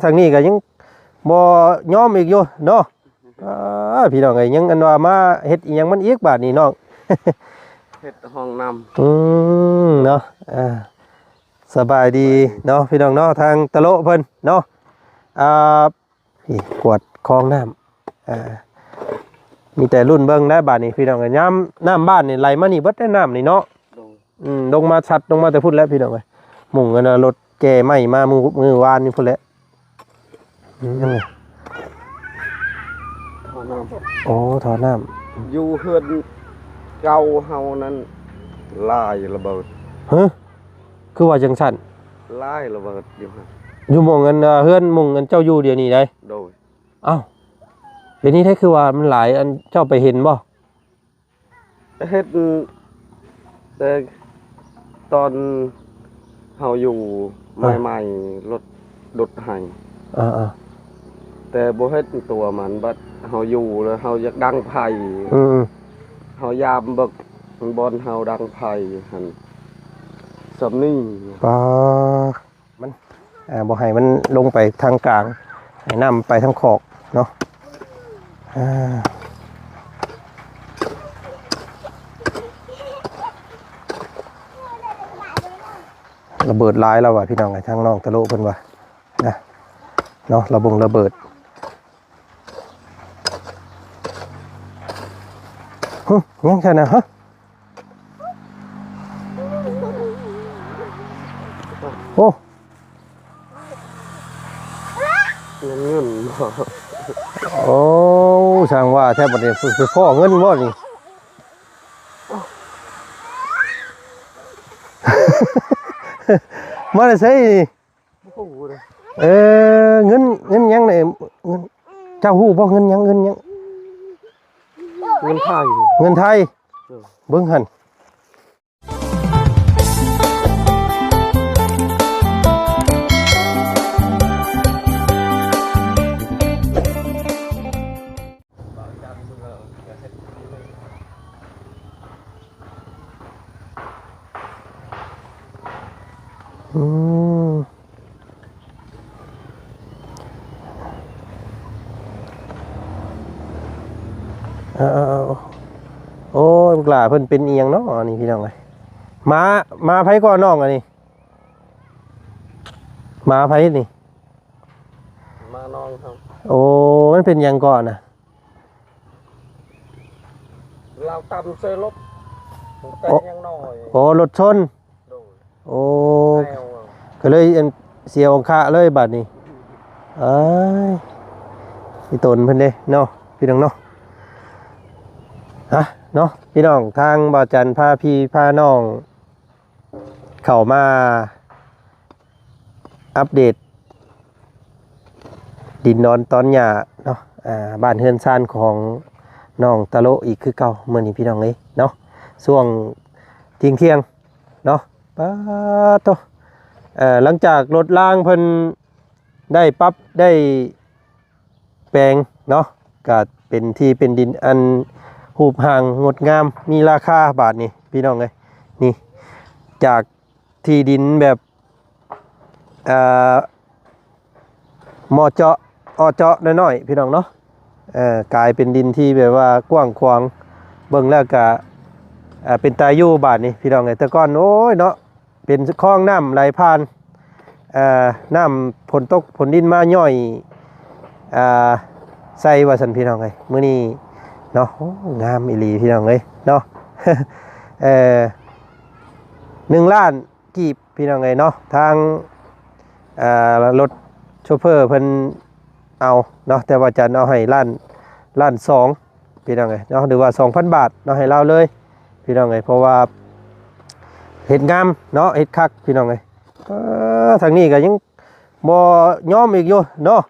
ทางนี้ก็ยังบ่ยอมอีกอยู่เนาะพี่น้องเอ้ยยังอันว่ามาเฮ็ดอีหยังมันอีกบาดนี้น้อง เฮ็ดห้องน้ำเนาะสบายดีเนาะพี่น้องเนาะทางตะโลเพิ่นเนาะพี่กวดคลองน้ำมีแต่รุ่นเบิ่งได้บาดนี้พี่น้องเอ้ยน้ำบ้านนี่ไหลมานี่เบิดได้น้ำนี่เนาะลงมาชัดลงมาแต่พุ่นแล้วพี่น้องเอ้ยหมุ่งกันรถแก่ไหม้มามือวานนี่พุ่นแล้วยังไงท่อน้ำโอ้ท่อน้ำอยู่เฮือนเก่าเฮานั้นลายระเบิดฮะคือว่าจังซั่นลายระเบิดอยู่ฮะอยู่หม่องกันเฮือนหม่องกันเจ้าอยู่เดี๋ยวนี้ได้โดยอ้าวเดี๋ยวนี้แท้คือว่ามันหลายอันเจ้าไปเห็นบ่เฮ็ดแต่ตอนเฮาอยู่ใหม่ๆรถดุดให้แต่บ่เฮ็ดตัวมันบัดเฮาอยู่แล้วเฮาอยากดังไผเฮายามเบิกบอนเฮาดังไผหั่นสำนี้มันบ่ให้มันลงไปทางกลางให้น้ำไปทางขอกเนาะระเบิดหลายแล้วว่ะพี่น้องไอ้ทางน้องตะโลเพิ่นว่านะเนาะระเบิดยังใช่นะฮะโอ้เงินโอ้ช่างว่าแทบบ่ได้ไปฟ้อเงินบ่นี่มาได้ใช่เงินยังไงเงินเจ้าฮู้บ่เงินยังเงินไทยเบิ่งหั่นโอ้ยบุกหลาเพิ่นเป็นเอียงเนาะนี่พี่น้องเอ้ยมาไผก่อนน้องอันนี้มาไผนี่มาน้องครับโอ้มันเป็นยังก่อนน่ะเราตำเซลบแต่ยังน้อยโอ้รถชนโอ้ก็เลยเสียองค่าเลยบัดนี้เอ้ยพี่ตนเพิ่นเด้เนาะพี่น้องเนาะเนาะพี่น้องทางบ่าวจันพาพี่พาน้องเข้ามาอัปเดตดินนอนตอนหญ้าเนาะบ้านเฮือนซ่านของน้องตะโลอีกคือเก่ามื้อนี้พี่น้องเอ้ยเนาะช่วงเที่ยงเนาะป๊าโตหลังจากรถรางเพิ่นได้ปรับได้แปลงเนาะก็เป็นที่เป็นดินอันหูบห่างงดงามมีราคาบาทนี่พี่น้องเอ้ยนี่จากที่ดินแบบหม้อเจาะเจาะน้อยๆพี่น้องเนาะกลายเป็นดินที่แบบว่ากว้างขวางเบิ่งแล้วก็เป็นตาอยู่บาทนี่พี่น้องเอ้ยแต่ก่อนโอ้ยเนาะเป็นคลองน้ำไหลผ่านน้ำฝนตกฝนดินมาย่อยใส่ว่าสันพี่น้องเอ้ยมื้อนี้เนาะงามอีหลีพี่น้องเอ้ยเนาะ1 ล้านกีบพี่น้องเอ้ยเนาะทางรถโชเฟอร์เพิ่นเอาเนาะแต่ว่าจะเอาให้ล้าน2พี่น้องเอ้ยเนาะหรือว่า 2,000 บาทเนาะให้เราเลยพี่น้องเอ้ยเพราะว่าเฮ็ดงามเนาะเฮ็ดคักพี่น้องเอ้ยทางนี้ก็ยังบ่ยอมอีกอยู่เนาะ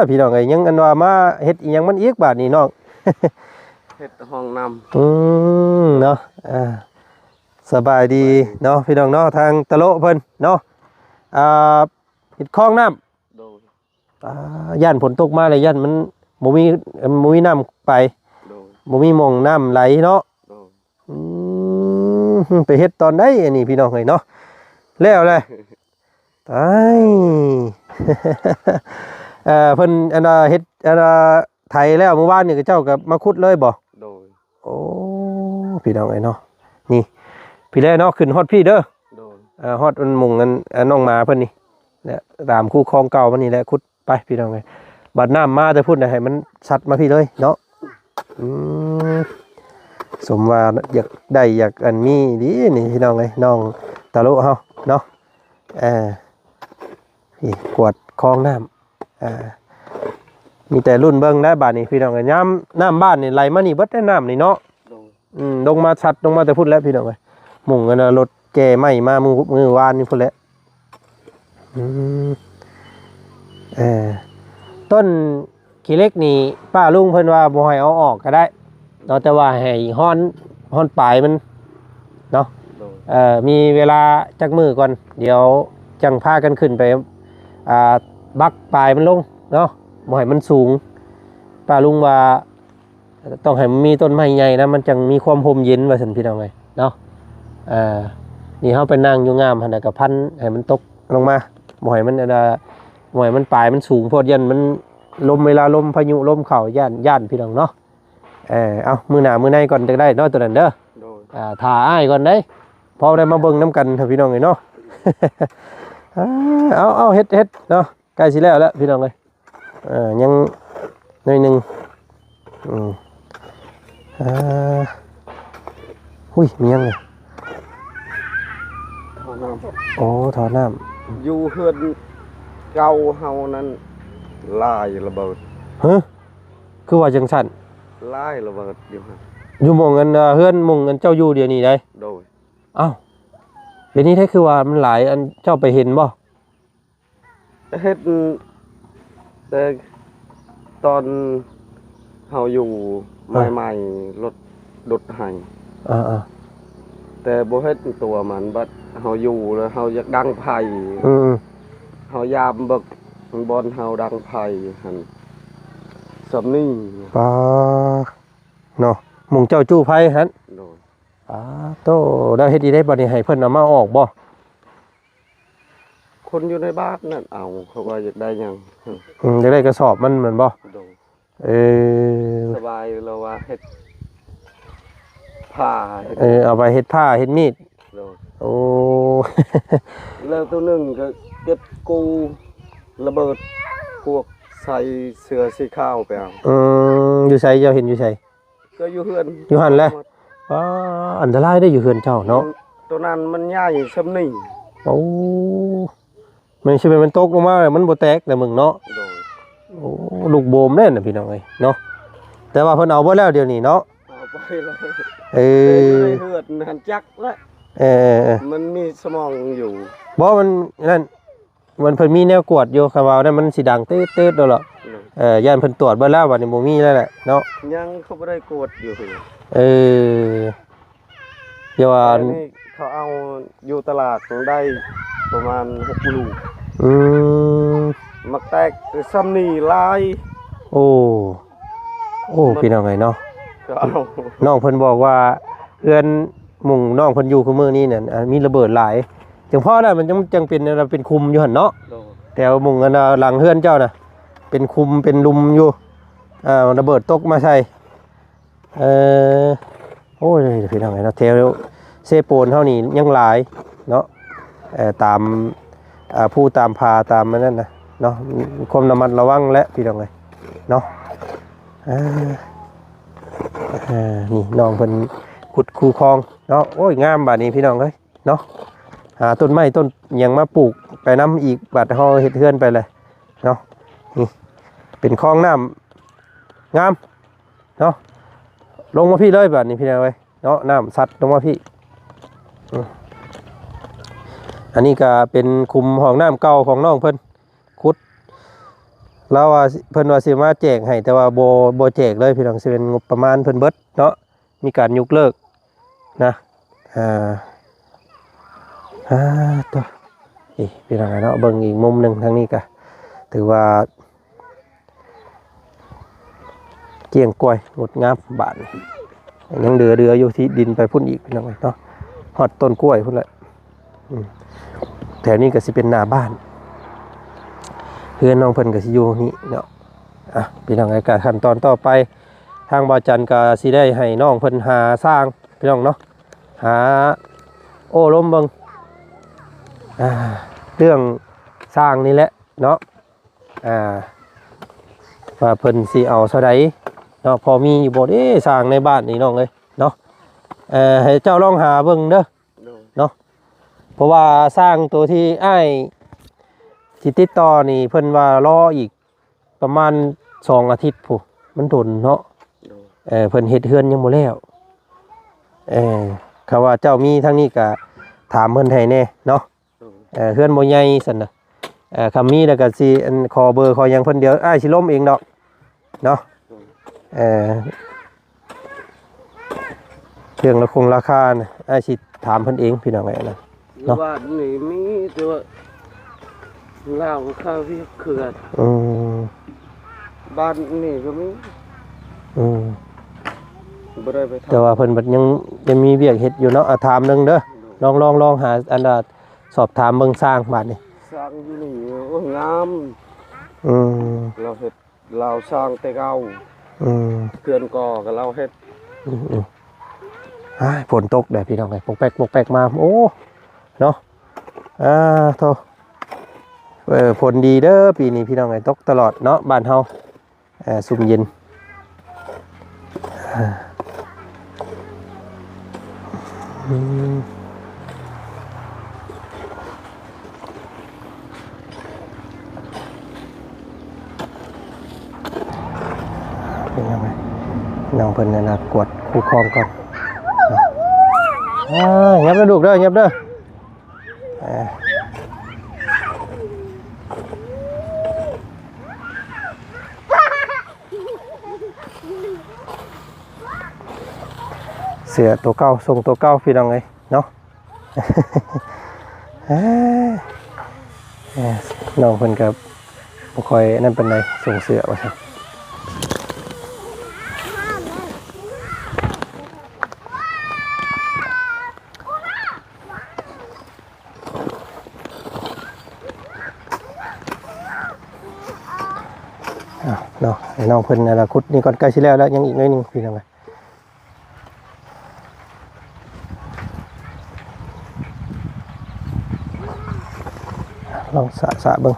พี่น้องเอ้ยยังอันว่ามาเฮ็ดอีหยังมันอีกบาดนี้น้องเฮ็ดห้องน้ำเนาะสบายดีเนาะพี่น้องเนาะทางตะโลเพิ่นเนาะเฮ็ดคลองน้ำย่านฝนตกมาเลยย่านมันบ่มีน้ำไปบ่มีหม่องน้ำไหลเนาะไปเฮ็ดตอนใดอันนี้พี่น้องเอ้ยเนาะแล้วเลยตาย เพิ่นอันน่ะเฮ็ดอันน่ะไถแล้วเมื่อวานนี่ก็เจ้าก็มาขุดเลยบ่ โดย โอ้พี่น้องไอ้เนาะนี่พี่แล้วเนาะขึ้นฮอดพี่เด้อ โดย ฮอดมันมุงกันน้องหมาเพิ่นนี่เนี่ยตามคู่คลองเก่ามันนี่แหละขุดไปพี่น้องเอ้ยบัดน้ำมาแต่พุ่นน่ะให้มันซัดมาพี่เลยเนาะสมว่าอยากได้อยากอันมีดีนี่พี่น้องเอ้ยน้องตะลุเฮาเนาะพี่กวดคลองน้ำมีแต่รุ่นเบิ่งได้บาดนี้พี่น้องเอ้ยน้ำบ้านนี่ไหลมานี่เบิดได้น้ำนี่เนาะ โดย ลงมาชัดลงมาแต่พุ่นแล้วพี่น้องเอ้ยหมุ่งกันรถแก่ไหม้มามือวานนี่พุ่นแล้วต้นขี้เล็กนี่ป้าลุงเพิ่นว่าบ่ให้เอาออกก็ได้เนาะแต่ว่าให้ฮ้อนปลายมันเนาะ โดย มีเวลาจักมือก่อนเดี๋ยวจังพากันขึ้นไปบักปลายมันลงเนาะบ่ให้มันสูงป้าลุงว่าต้องให้มันมีต้นไม้ใหญ่นะมันจังมีความร่มเย็นว่าซั่นพี่น้องเอ้ยเนาะนี่เฮาไปนั่งอยู่งามหั่นน่ะก็พันให้มันตกลงมาบ่ให้มันบ่ให้มันปลายมันสูงโพดยันมันลมเวลาลมพายุลมเข้าย่านพี่น้องเนาะเอามื้อหน้ามื้อในก่อนจะได้เนาะตัวนั้นเด้อ โดย ถ่าอ้ายก่อนเด้พอได้มาเบิ่งน้ำกันเถอะพี่น้องเอ้ยเนาะ เอาเฮ็ดเนาะใกล้สิแล้วพี่น้องเอ้ยยังหน่อยนึงหุ้ยมียังไง ท่อน้ำ โอ้ท่อน้ำ อยู่เฮือนเก่าเฮานั้นลายระเบิด ฮะคือว่าจังสั่น ลายระเบิดอยู่ฮะ อยู่หม่องกันเฮือนหม่องกันเจ้าอยู่เดี๋ยวนี้ได้ โดย อ้าวเดี๋ยวนี้ได้คือว่ามันหลายอันเจ้าไปเห็นบ่ เฮ็ดแต่ตอนเฮาอยู่ใหม่ๆรถให้ แต่บ่เฮ็ดตัวมันบัดเฮาอยู่แล้วเฮาอยากดังไผเฮายามเบิกบอนเฮาดังไผหั่นสำนี้ ป้าเนาะหม่องเจ้าจู้ไผหั่น โดย โตได้เฮ็ดดีได้บ่นี่ให้เพิ่นเอามาออกบ่ คนอยู่ในบ้านนั่นเอาเขาว่าอยากได้หยัง อยากได้กระสอบมันเหมือนบ่ โดย ส สบายแล้วว่าเฮ็ดผ้า เอาไปเฮ็ดผ้าเฮ็ดมีด โดย โอ้ แล้วตัวหนึงก็เก็บกูระเบิดพวกใส่เสื้อสีขาวไปเอา อยู่ไสเจ้าเห็นอยู่ไส ก็อยู่เฮือน อยู่หั่นแหละ อันตรายได้อยู่เฮือนเจ้าเนาะ ตัวนั้นมันใหญ่ซำนี้ โอ้มันใช่มันตกลงมาเลยมันบ่แตกแต่มึงเนาะ โดย โอ้ลูกโบมแน่น่ะพี่น้องเอ้ยเนาะแต่ว่าเพิ่นเอาบ่แล้วเดี๋ยวนี้เนาะ เอาไปเลย เออ เฮือนหันจักแล้ว มันมีสมองอยู่ บ่มันนั่นมันเพิ่นมีแนวกวดอยู่คำว่านั่นมันสิดังตืดๆโดดหรอกย่านเพิ่นตรวจเบิดแล้วบัดนี้บ่มีแล้วแหละเนาะ ยังเขาบ่ได้กดอยู่ เดี๋ยวว่า อันนี้เขาเอาอยู่ตลาดได้ประมาณ6ลูก มักแตกซ้ำนี่ลาย โอ้พี่น้องไงเนาะ ก็เอา น้องเพิ่นบอกว่าเอื้อนหมุ่งน้องเพิ่นอยู่คือมื้อนี้เนี่ยมีระเบิดหลายจังพ่อน่ะมันจังเป็นคุมอยู่หั่นเนาะ โดน แต่ว่าหมุ่งกันหลังเฮือนเจ้าน่ะเป็นคุมเป็นลุมอยู่ระเบิดตกมาใส่โอ้ยพี่น้องไงเนาะแถวเซโปนเท่านี้ยังหลายเนาะตามผู้ตามพาตามนั่นนะเนาะความระมัดระวังและพี่น้องเลยเนาะนี่น้องเพิ่นขุดคูคลองเนาะโอ้ยงามบาดนี้พี่น้องเลยเนาะหาต้นไม้ต้นยังมาปลูกไปน้ำอีกบาดเฮาเฮ็ดเฮือนไปเลยเนาะนี่เป็นคลองน้ำงามเนาะลงมาพี่เลยบาดนี้พี่น้องเลยเนาะน้ำซัดลงมาพี่อันนี้ก็เป็นคุมห้องน้ำเก่าของน้องเพิ่นขุดแล้วว่าเพิ่นว่าสิมาแจกให้แต่ว่าบ่แจกเลยพี่น้องสิเป็นงบประมาณเพิ่นเบิดเนาะมีการยกเลิกนะตัวพี่น้องเนาะเบิ่งอีกมุมหนึงทางนี้ก็ถือว่าเกี่ยงกล้วยงดงามบาดยังเดืออยู่ที่ดินไปพุ่นอีกพี่น้องเนาะฮอดต้นกล้วยพุ่นแหละแถวนี้ก็สิเป็นหน้าบ้าน เพื่อนน้องเพิ่นก็สิอยู่นี่เนาะอ่ะพี่น้องรายการขั้นตอนต่อไปทางบ่าวจันก็สิได้ให้น้องเพิ่นหาสร้างพี่น้องเนาะหาโอ้ล้มเบิ่งเรื่องสร้างนี่แหละเนาะว่าเพิ่นสิเอาเท่าใดเนาะพอมีอยู่บ่เด้สร้างในบ้านนี่น้องเอ้ยเนาะให้เจ้าลองหาเบิ่งเด้อเนาะเพราะว่าสร้างตัวที่อ้ายสิติดต่อนี่เพิ่นว่ารออีกประมาณ2 อาทิตย์พุมันโดนเนาะเพิ่นเฮ็ดเฮือนยังบ่แล้วเขาว่าเจ้ามีทางนี้ก็ถามเพิ่นให้แน่เนาะเฮือนบ่ใหญ่ซั่นน่ะคำมีแล้วก็สิขอเบอร์ขอหยังเพิ่นเดี๋ยวอ้ายสิล้มเองดอกเนาะเรื่องราคาน่ะอ้ายสิถามเพิ่นเองพี่น้องไว้นะเนาะบ้านนี่มีแต่ว่าลาวข้าวที่เขื่อนบ้านนี่ก็มีบ่ได้ไปทำแต่ว่าเพิ่นบัดยังมีเวียกเฮ็ดอยู่เนาะถามนึงเด้อลองหาอันน่ะสอบถามเบิ่งสร้างบาดนี่สร้างอยู่นี่โอ้งามเราเฮ็ดเราสร้างแต่เก่าเขื่อนก่อก็เราเฮ็ดฝนตกแดดพี่น้องไงปกแปกมาโอ้เนาะโธ่ฝนดีเด้อปีนี้พี่น้องไงตกตลอดเนาะบ้านเฮาสุ่มเย็นเป็นยังไงน้องเพิ่นน่ะกวดคู่ครองก่อนยับเด้อลูกเด้อยับเด้อเสือตัวเก่าทรงตัวเก่าพี่น้องเลยเนาะน้องเพิ่นกับบ่ค่อยนั่นเป็นไรส่งเสือว่าซั่นเนาะให้น้องเพิ่นอนาคตนี่ก่อนใกล้สิแล้วยังอีกหน่อยนึงพี่น้องเอ้ยลองสะเบิ่ง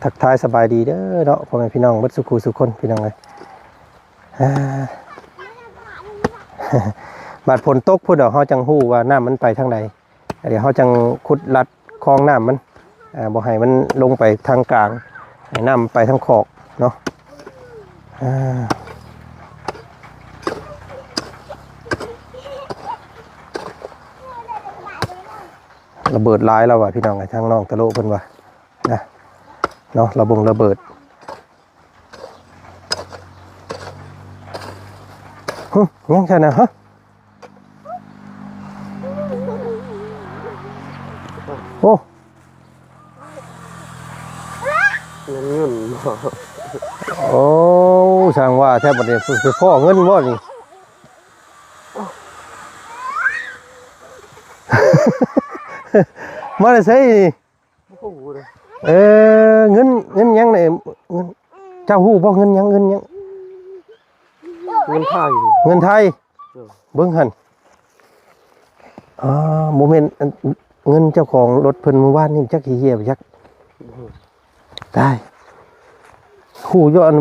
ทักทายสบายดีเด้อเนาะพ่อแม่พี่น้องเบิดสุขุสุคนพี่น้องเอ้ยบาดฝนตกพุ่นดอกเฮาจังฮู้ว่าน้ำมันไปทางใดเดี๋ยวเฮาจังขุดลัดคลองน้ำมันบ่ให้มันลงไปทางกลางให้น้ำไปทางขอกเนาะระเบิดร้ายแล้วว่ะพี่น้องไอ้ทางน้องตะโลเพิ่นว่านะเนาะระเบิดยังใช่นะฮะโอ้เงินโอ้ช่างว่าแทบบ่ได้ไปฟ้อเงินบ่นี่มาได้ใช่เงินยังไงเจ้าฮู้บ่เงินยังเงินไทยเบิ่งหั่นโมเมนต์เงินเจ้าของรถเพิ่นเมื่อวานนี่จักขี้เหี้ยจักได้ฮู้อยู่อัน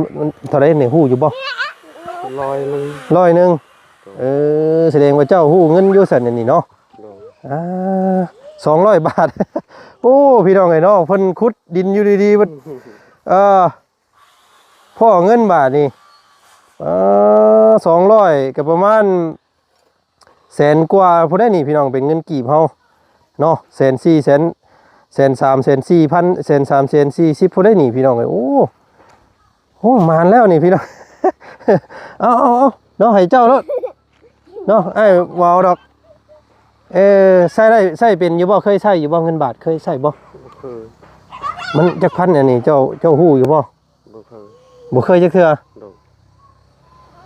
เท่าใดนี่ฮู้อยู่บ่100นึงแสดงว่าเจ้าฮู้เงินอยู่ซั่นนี่เนาะ200 บาทโอ้พี่น้องไอ้เนาะเพิ่นขุดดินอยู่ดีๆมันพ่อเงินบาทนี่200ก็ประมาณแสนกว่าพอได้นี่พี่น้องเป็นเงินกีบเฮาเนาะ1,400,000 1,300,000 4,000 1,340พอได้นี่พี่น้องเอ้ยโอ้มานแล้วนี่พี่น้องเอาเนาะให้เจ้าแล้วเนาะไอ้ว้าวดอกใช้ได้ใช้เป็นอยู่บ่เคยใช้อยู่บ่เงินบาทเคยใช้บ่มันจักพันอันนี้เจ้าฮู้อยู่บ่บ่เคยจักเทื่อ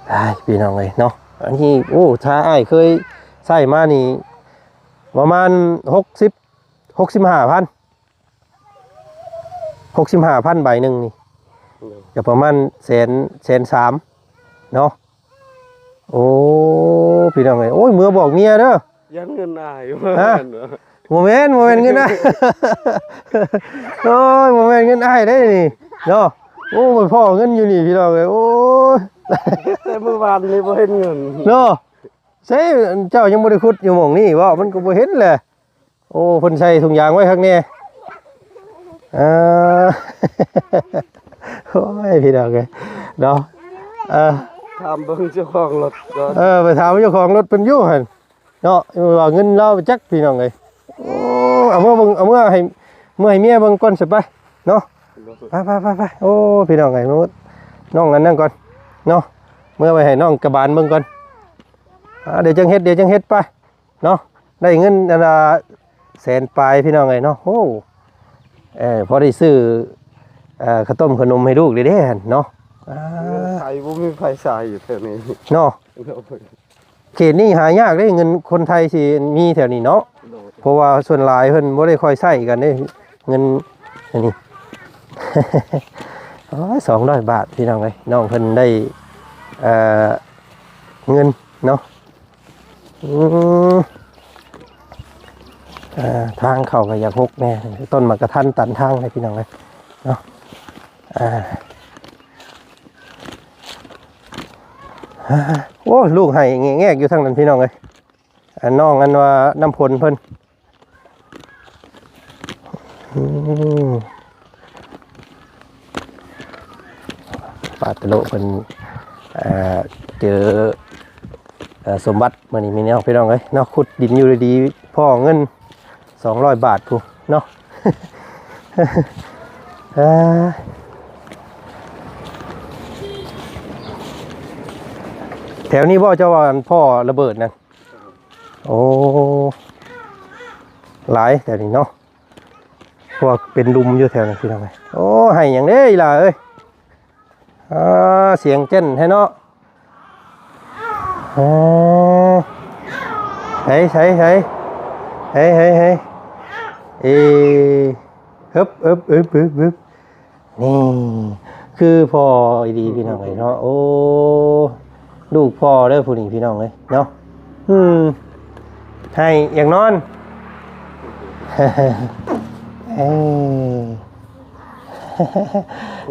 ได้พี่น้องเอ้ยเนาะอันนี้โอ้ถ้าอ้ายเคยใช้มานี่ ประมาณ65,000ใบหนึงนี่ก็ประมาณแสนสามเนาะโอ้พี่น้องเอ้ยโอ้ยเมื่อบอกเมียเด้อ ยันเงินอาย ฮะ โมเมนต์เงินนะ โอ้ยโมเมนต์เงินอ้ายได้นี่เนาะโอ้ยพ่อเงินอยู่นี่พี่น้องเอ้ยโอ้ย แต่เมื่อวานนี้บ่เห็นเงิน เนาะใช่เจ้ายังบ่ได้ขุดอยู่หม่องนี้ว่ามันก็บ่เห็นแหละโอ้เพิ่นใส่ถุงยางไว้ข้างแน่อ่า โอ้ยพี่น้องเอ้ยเนาะถามเบิ่งเจ้าของรถก่อน ไปถามเจ้าของรถเพิ่นอยู่หั่นเนาะว่าเงินเราไปจักพี่น้องเอ้ยโอ้เอาเมื่อให้เมื่อให้เมียเบิ่งก่อนสิไปเนาะไปโอ้พี่น้องไงน้องอันนั่งก่อนเนาะเมื่อไปให้น้องกระบาลเบิ่งก่อนเดี๋ยวจังเฮ็ดไปเนาะได้เงินอันละแสนปลายพี่น้องไงเนาะโอ้พอได้ซื้อข้าวต้มขนมให้ลูกได้เด้เนาะไผบ่มีไผใส่อยู่แถวนี้ เนาะเขตนี้หายากได้เงินคนไทยสิมีแถวนี้เนาะเพราะว่าส่วนหลายเพิ่นบ่ได้ค่อยใช้กันเด้เงินอันนี้ 200 บาทพี่น้องเอ้ยน้องเพิ่นได้เงินเนาะทางเข้าก็อยากหกแน่ต้นมะกระทันตันทางให้พี่น้องเอ้ยเนาะโอ้ลูกให้แงกอยู่ทางนั้นพี่น้องเอ้ยน้องอันว่าน้ำพลเพิ่นปาตะโลเพิ่นเจอสมบัติมื้อนี้มีแนวพี่น้องเอ้ยเนาะขุดดินอยู่ดีๆพ่อเงิน200 บาทพูเนาะ แถวนี้บ่เจ้าว่าพ่อระเบิดนั่นโอ้หลายแต่นี่เนาะพวกเป็นลุมอยู่แถวนั้นพี่น้องเอ้ยโอ้ให้หยังเด้อีหล่ะเอ้ยเสียงเจ้นให้เนาะใช่ฮึบนี่คือพ่อดีพี่น้องเลยเนาะโอ้ลูกพ่อเด้อผู้นี้พี่น้องเลยเนาะให้อย่างนอน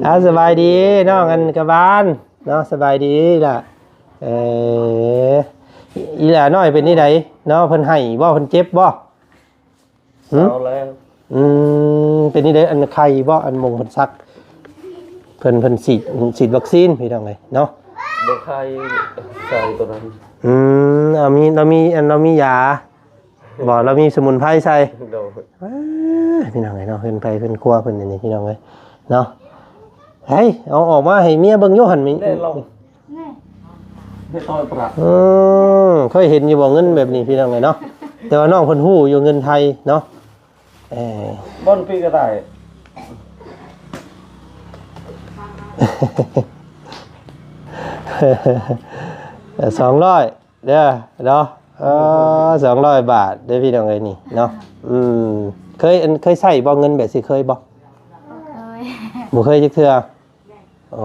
เอาสบายดีน้องกันกระบาลเนาะสบายดีล่ะอีหล่าน้อยเป็นนี่ไดเนาะเพิ่นให้บ่เพิ่นเจ็บบ่เอาแล้ว เป็นนี่ไดอันไข่บ่อันมงเพิ่นซักเพิ่นฉีดวัคซีนพี่น้องเลยเนาะ บ่ใครใส่ตัวนั้น เรามียาบ่เรามีสมุนไพรใส่ โดย พี่น้องเลยเนาะเพิ่นไปเพิ่นครัวเพิ่นนี่พี่น้องเลยเนาะเฮ้ยเอาออกมาให้เมียเบิ่งอยู่หั่นมี ได้ลงให้ต่อยประ เคยเห็นอยู่บ่เงินแบบนี้พี่น้องเลยเนาะแต่ว่าน้องเพิ่นฮู้อยู่เงินไทยเนาะบ่อนปีก็ได้ 200เด้อเนาะ200 บาทเด้อพี่น้องเอ้ยนี่เนาะเคยใช้บ่เงินแบบสิเคยบ่บ่เคยจักเทื่ออ๋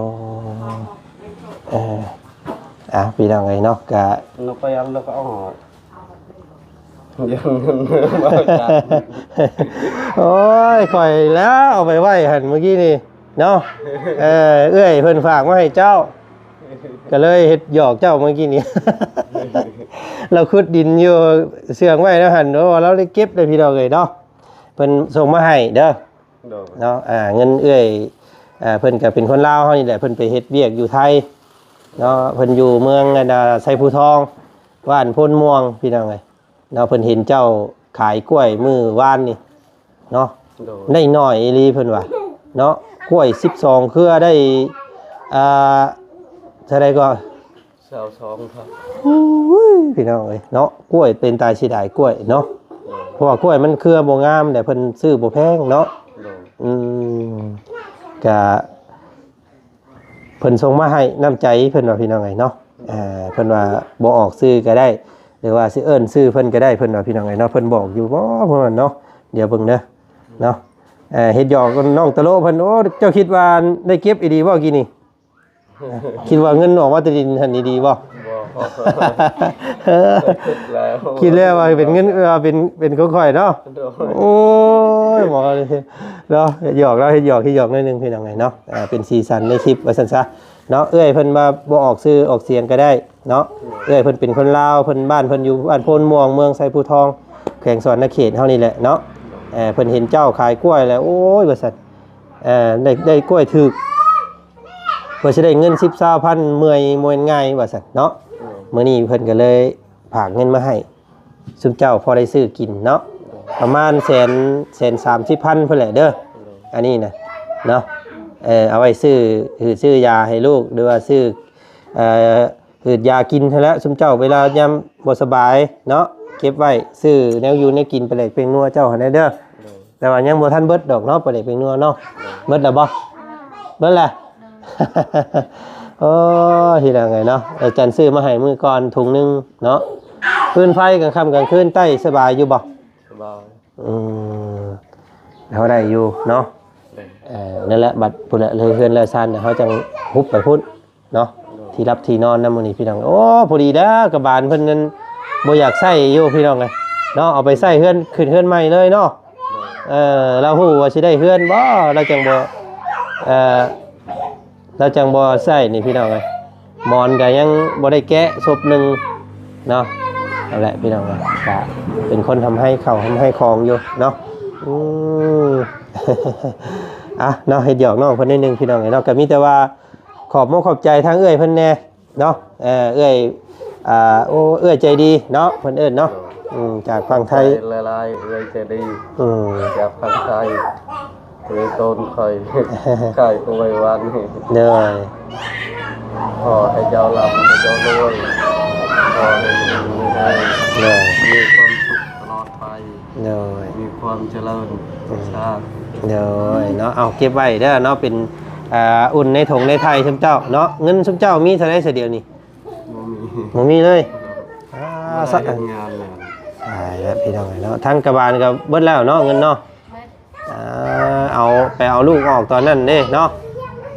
อพี่น้องเอ้ยเนาะก็ เราไปอันแล้วก็เอายังเงินมาจาก โอ้ยข่อยแล้วเอาไปไว้หั่นเมื่อกี้นี่เนาะเอื้อยเพิ่นฝากมาให้เจ้าก็เลยเฮ็ดหยอกเจ้าเมื่อกี้นี้ เราขุดดินอยู่เสื่องไว้แล้วหั่นว่าเราได้เก็บได้พี่น้องเอ้ยเนาะเพิ่นส่งมาให้เด้อเนาะเงินเอื้อยเพิ่นก็เป็นคนลาวเฮานี่แหละเพิ่นไปเฮ็ดเวียกอยู่ไทยเนาะเพิ่นอยู่เมืองไสภูทองบ้านพนม่วงพี่น้องเอ้ยเนาะเพิ่นเห็นเจ้าขายกล้วยมื้อวานนี่เนาะได้น้อยอีหลีเพิ่นว่าเนาะกล้วย12เครือได้เท่าใดก็22ครับ พี่น้องเอ้ยเนาะกล้วยเป็นตายสิได้กล้วยเนาะเพราะว่ากล้วยมันเครือบ่งามแต่เพิ่นซื้อบ่แพงเนาะก็เพิ่นส่งมาให้น้ำใจเพิ่นว่าพี่น้องเอ้ยเนาะเพิ่นว่าบ่ออกซื้อก็ได้ หรือว่าสิเอิ้นชื่อเพิ่นก็ได้เพิ่นว่าพี่น้องไงเนาะเพิ่นบอกอยู่บ่เพิ่นเนาะเดี๋ยวเบิ่งเด้อเนาะเฮ็ดหยอกกับน้องตะโลเพิ่นโอ้เจ้าคิดว่าได้เก็บอีดีบ่กี่นี่ คิดว่าเงินออกมาแตดินหันดีๆบ่ คิดแล้วว่าเป็นเงินเป็นของข่อยเนาะโอ้ยหมอเลยเนาะหยอกแล้วเฮ็ดหยอกที่หยอกหน่อยนึงพี่น้องไงเนาะเป็นสีสันในคลิปว่าซั่นซะเนาะเอ้ยเพิ่นมาบ่ออกชื่อออกเสียงก็ได้เนาะเอ้ยเพิ่นเป็นคนลาวเพิ่นบ้านเพิ่นอยู่บ้านโพนม่วงเมืองไสภูทองแขวงสวรรณเขตเฮานี่แหละเนาะเพิ่นเห็นเจ้าขายกล้วยแล้วโอ้ยว่าซั่นได้กล้วยถูกเพื่อสิได้เงิน10,000เมื่อยมวยง่ายว่าซั่นเนาะมื้อนี้เพิ่นก็เลยฝากเงินมาให้ซุมเจ้าพอได้ซื้อกินเนาะประมาณ130,000เพิ่นแหละเด้ออันนี้นะเนาะเอาไว้ซื้อยาให้ลูกหรือว่าซื้อหืดยากินแล้วซุมเจ้าเวลายามบ่สบายเนาะเก็บไว้ซื้อแนวอยู่แนวกินไปเลยเป็นนัวเจ้าหั่นเด้อแต่ว่ายังบ่ทันเบิดดอกเนาะไปเลยเป็นนัวเนาะเบิดแล้วบ่เบิดแล้ว โอ้ทีละไงเนาะอาจารย์ซื้อมาให้มือก่อนถุงนึงเนาะพื้นไฟกลางค่ำกลางคืนใต้สบายอยู่บ่สบายเขาได้อยู่เนาะนั่นแหละบัดพุ่นละเลยเฮือนแล้วซั่นเขาจังฮุบไปพุ่นเนาะที่รับที่นอนนำมื้อนี้พี่น้องโอ้พอดีเด้อกระบาลเพิ่นนั้นบ่อยากใช้อยู่พี่น้องเอ้ยเนาะเอาไปใช้เฮือนขึ้นเฮือนใหม่เลยเนาะเราฮู้ว่าสิได้เฮือนบ่เราจังบ่เราจังบ่ใส่นี่พี่น้องเอ้ยหมอนก็ยังบ่ได้แกะศพนึงเนาะเอาแหละพี่น้องก็เป็นคนทำให้ข้าวทำให้ของอยู่เนาะเนาะเฮ็ดหยอกน้องเพิ่นนิดนึงพี่น้องเอ้ยเนาะก็มีแต่ว่าขอบมุกขอบใจทางเอื้อยเพิ่นแน่เนาะเอื้อยโอ้เอื้อยใจดีเนาะเพิ่นเอิ้นเนาะจากฝั่งไทยหลายๆเอื้อยใจดีจากฝั่งไทยคือต้นคอยไก่เอาไว้วันเด้อพอให้เจ้าลำให้เจ้ารวยพอให้มีความสุขตลอดไปมีความเจริญชาติเนาะเอาเก็บไว้เด้อเนาะเป็นอุ่นในถุงในไทยชุมเจ้าเนาะเงินชุมเจ้ามีเท่าไรเสียเดียวนี่บ่มีเลยสักงานเลยใช่แล้วพี่น้องเนาะทั้งกระบาลก็เบิดแล้วเนาะเงินเนาะเอาลูกออกตอนนั้นเด้เนาะ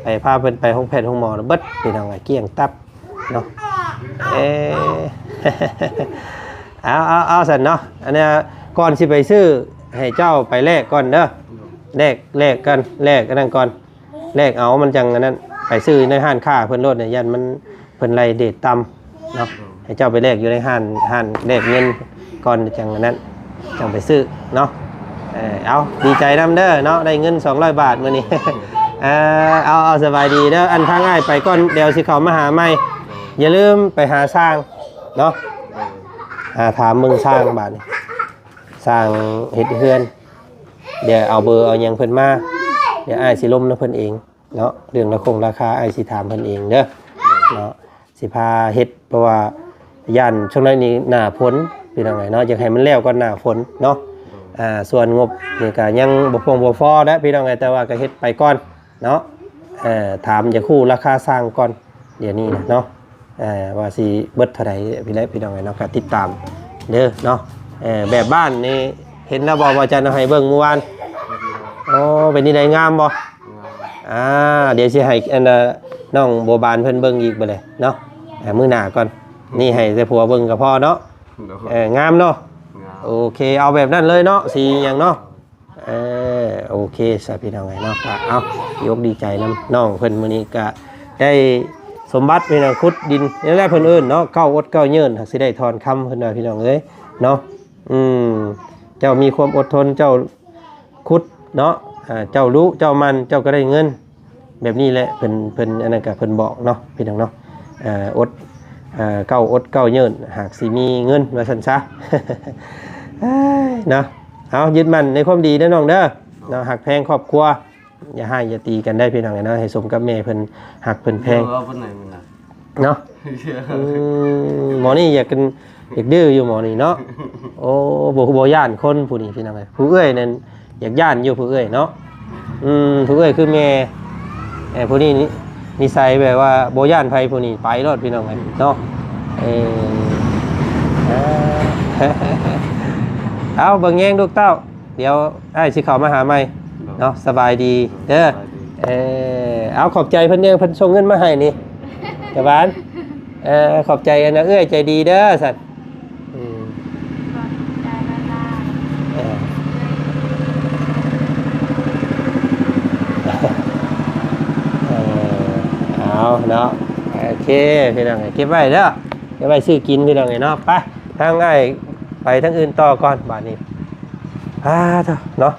ไปพาเพิ่นไปห้องแพทย์ห้องหมอเบิดพี่น้องเกลี้ยงตับเนาะเอาสั่นเนาะอันนี้ก่อนสิไปซื้อให้เจ้าไปแลกก่อนเด้อแลกกันแลกกันนั่นก่อนแลกเอามันจังอันนั้นไปซื้อในห้างค้าเพิ่นโลดเนี่ยยันมันเพิ่นไล่เดทต่ำเนาะให้เจ้าไปแลกอยู่ในห้างแลกเงินก่อนจังอันนั้นจังไปซื้อเนาะเอาดีใจนำเด้อเนาะได้เงิน200 บาทมื้อนี้เอาสบายดีเด้ออันทางง่ายไปก่อนเดี๋ยวสิเข้ามาหาใหม่อย่าลืมไปหาสร้างเนาะถามมึงสร้างบาทนี่สร้างเฮ็ดเฮือนเดี๋ยวเอาเบอร์เอาหยังเพิ่นมาเดี๋ยวอ้ายสิล้มนะเพิ่นเองเนาะเรื่องราคาอ้ายสิถามเพิ่นเองเด้อเนาะสิพาเฮ็ดเพราะว่าย่านช่วงนี้หน้าฝนพี่น้องเนาะอยากให้มันแล้วก่อนหน้าฝนเนาะส่วนงบนี่ก็ยังบ่พอนะพี่น้องแต่ว่าก็เฮ็ดไปก่อนเนาะถามจะคู่ราคาสร้างก่อนเดี๋ยวนี้นะเนาะว่าสิเบิดเท่าใดพี่น้องเนาะก็ติดตามเด้อเนาะแบบบ้านนี่เห็นแล้วบ่ว่าจะให้เบิ่งเมื่อวานโอ้เป็นนี่ได้งามบ่เดี๋ยวสิให้น้องโบบานเพิ่นเบิ่งอีกบ่เลยเนาะมื้อหน้าก่อนนี่ให้แต่ผัวเบิ่งก็พอเนาะงามเนาะโอเคเอาแบบนั้นเลยเนาะสีอย่างเนาะโอเคสาพี่น้องไงเนาะเอายกดีใจน้องเพิ่นมื้อนี้ก็ได้สมบัติพี่น้องขุดดินนี่แหละเพิ่นเอิ้นเนาะเก้าอดเก้าเยินหากสิได้ถอนคำเพิ่นว่าพี่น้องเอ้ยเนาะเจ้ามีความอดทนเจ้าขุดเนาะเจ้ารู้เจ้ามันเจ้าก็ได้เงินแบบนี้แหละเพิ่นอันนั้นก็เพิ่นบอกเนาะพี่น้องเนาะอดเก้าอดเก้าเยินหากสิมีเงินว่าซั่นซะเนาะเอายึดมั่นในความดีนะน้องเด้อเนาะหักแพงครอบครัวอย่าให้อย่าตีกันได้พี่น้องเนาะให้สมกับแม่เพิ่นหักเพิ่นแพงเนาะหมอนี่อยากดื้ออยู่หมอนี่เนาะโอ้บ่ย่านคนผู้นี้พี่น้องผู้เอ้ยนั่นอยากย่านอยู่ผู้เอ้ยเนาะผู้เอ้ยคือแม่ผู้นี้นิสัยแบบว่าบ่ย่านไผผู้นี้ไปรอดพี่น้องเนาะ เอาเบิ่งแยงลูกเต้าเดี๋ยวอ้ายสิเข้ามาหาใหม่เนาะสบายดีเด้อเอาขอบใจเพิ่นเนี่ยเพิ่นส่งเงินมาให้นี่กะบานขอบใจนะเอ้ยใจดีเด้อสัตว์เอาเนาะโอเคพี่น้องเก็บไว้เด้อเก็บไว้ซื้อกินพี่น้องเนาะไปทางง่ายไปทางอื่นต่อก่อนบาดนี้เนาะ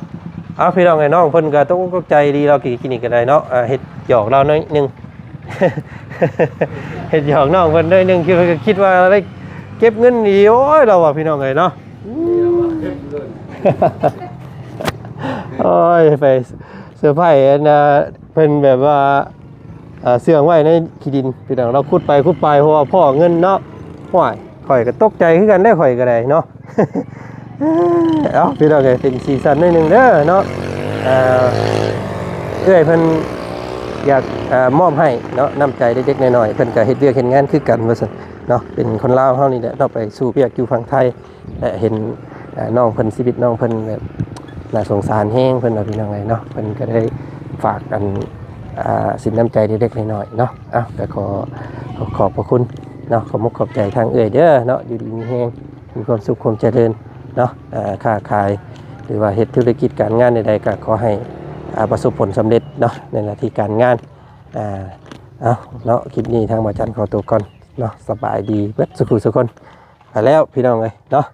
เอาพี่น้องน้องเพิ่นก็ต้องใจดีเรากินอีกก็ได้เนาะเฮ็ดหยอกเราหน่อยนึง เฮ็ดหยอกน้องเพิ่นหน่อยนึงคิดว่าได้เก็บเงินดีโอ้ยเราว่าพี่น้องเนาะ โอ้ยไปเสื้อผ้าเป็นแบบว่าเสื่องไว้ในขี้ดินพี่น้องเราขุดไปเพราะว่าพ่อเงินเนาะห่วยข่อยก็ตกใจคือกันได้ข่อยก็ได้เนาะ เอาพี่น้องเป็นซีซั่นนึงเด้อเนาะเอื้อยเพิ่นอยากมอบให้เนาะน้ำใจเล็กๆน้อยๆเพิ่นก็เฮ็ดเวียกเฮ็ดงานคือกันว่าซั่นเนาะเป็นคนลาวเฮานี่แหละเนาะไปสู่เวียกอยู่ฝั่งไทยและเห็นน้องเพิ่นชีวิตน้องเพิ่นแบบน่าสงสารแฮงเพิ่นว่าพี่น้องเนาะเพิ่นก็ได้ฝากกันสินน้ำใจเล็กๆน้อยๆเนาะก็ขอบพระคุณเนาะขอบใจทางเอื้อยเด้อเนาะอยู่ดีมีแฮงมีความสุขความเจริญเนาะค้าขายหรือว่าเฮ็ดธุรกิจการงานใดๆก็ขอให้ประสบผลสำเร็จเนาะในหน้าที่การงานเนาะคลิปนี้ทางหมอจันขอตัวก่อนเนาะสบายดีเบิดสุขสุขคนไปแล้วพี่น้องเลยเนาะ